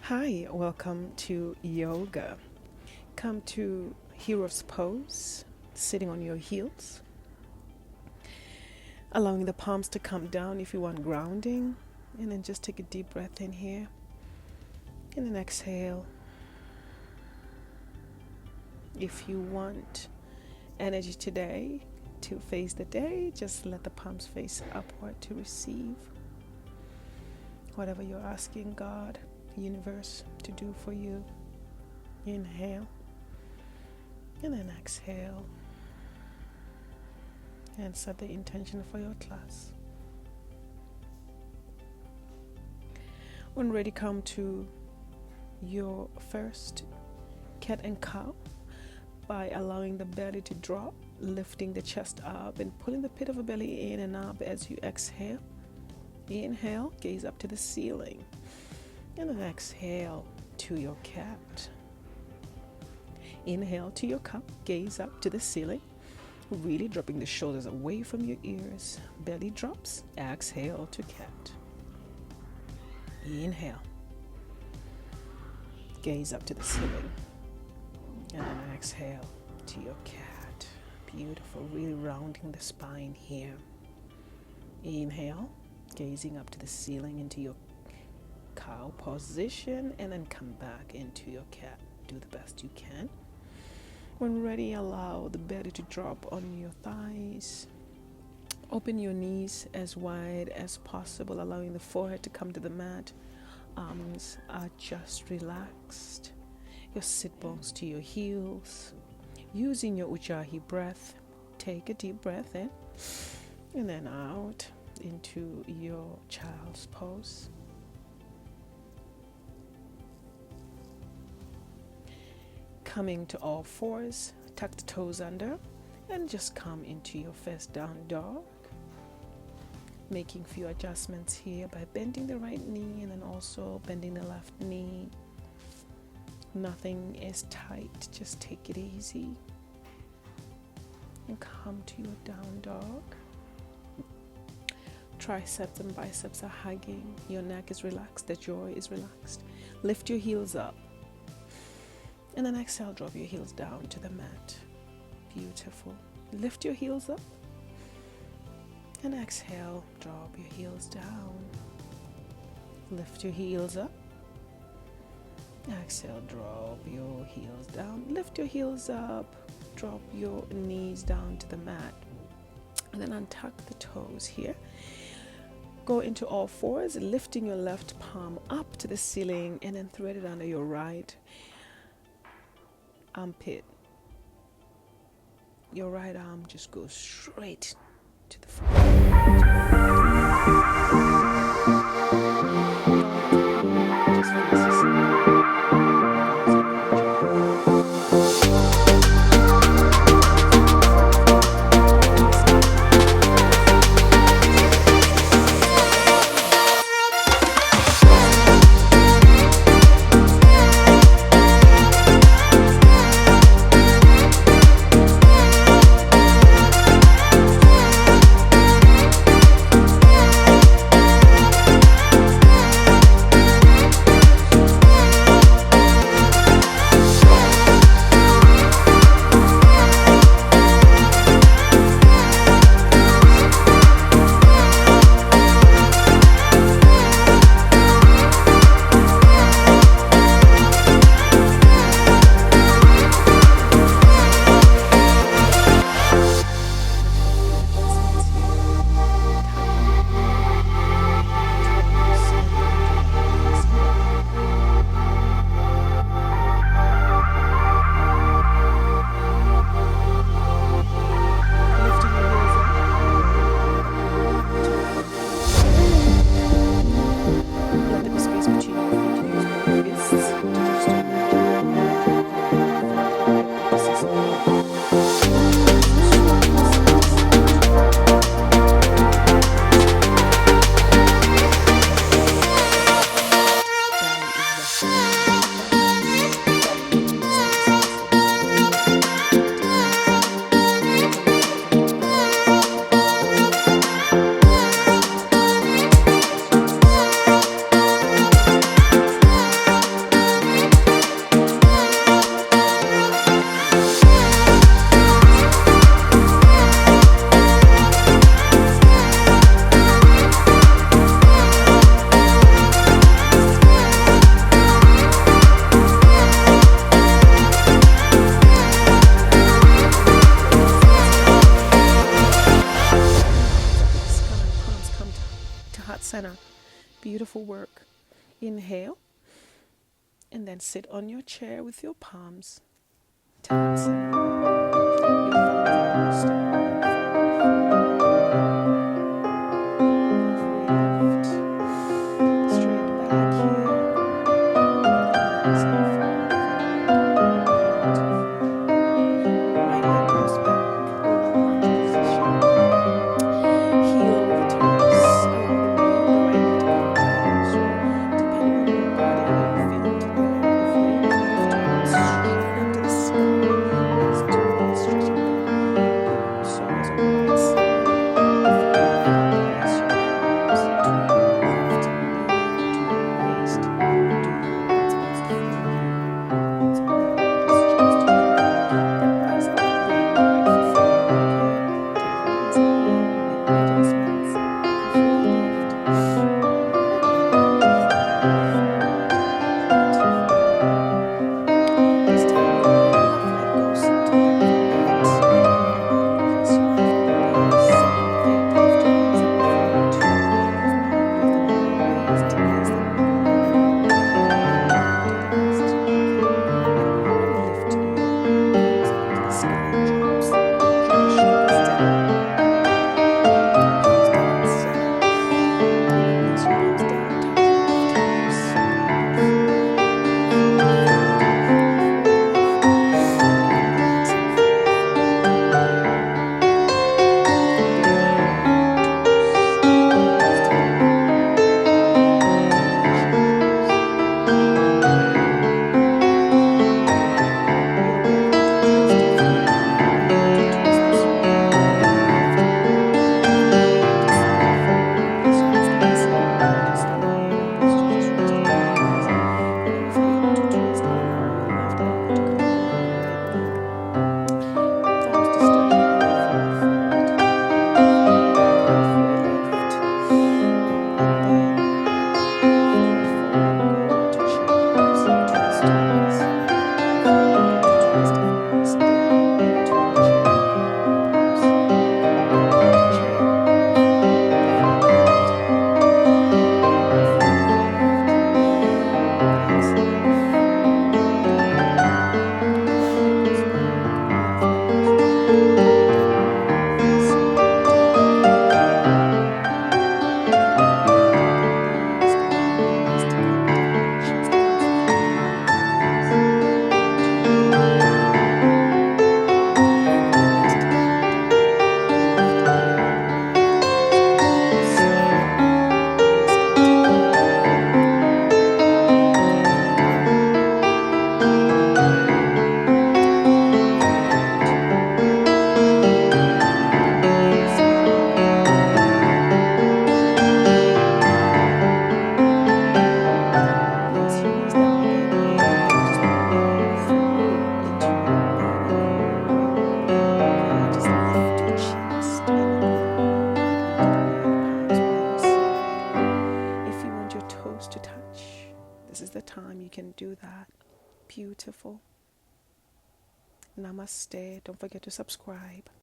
Hi, welcome to yoga. Come to hero's pose, sitting on your heels, allowing the palms to come down if you want grounding, and then just take a deep breath in here, and then exhale. If you want energy today to face the day, just let the palms face upward to receive whatever you're asking God, universe, to do for you. Inhale and then exhale, and set the intention for your class. When ready, come to your first cat and cow by allowing the belly to drop, lifting the chest up and pulling the pit of the belly in and up as you exhale. Inhale, gaze up to the ceiling, and then exhale to your cat. Inhale to your cow, gaze up to the ceiling, really dropping the shoulders away from your ears. Belly drops, exhale to cat. Inhale, gaze up to the ceiling, and then exhale to your cat. Beautiful, really rounding the spine here. Inhale, gazing up to the ceiling into your cow position, and then come back into your cat. Do the best you can. When ready, allow the belly to drop on your thighs. Open your knees as wide as possible, allowing the forehead to come to the mat. Arms are just relaxed. Your sit bones to your heels. Using your Ujjayi breath, take a deep breath in and then out into your child's pose. Coming to all fours, tuck the toes under and just come into your first down dog. Making few adjustments here by bending the right knee and then also bending the left knee. Nothing is tight, just take it easy. And come to your down dog. Triceps and biceps are hugging. Your neck is relaxed, the jaw is relaxed. Lift your heels up. And then exhale, drop your heels down to the mat. Beautiful. Lift your heels up. And exhale, drop your heels down. Lift your heels up. Exhale, drop your heels down. Lift your heels up. Drop your knees down to the mat. And then untuck the toes here. Go into all fours, lifting your left palm up to the ceiling and then thread it under your right armpit. Your right arm just goes straight to the front. Just faces beautiful work. Inhale, and then sit on your chair with your palms. Tadasana. Your thumbs are on the stone. Do that. Beautiful. Namaste. Don't forget to subscribe.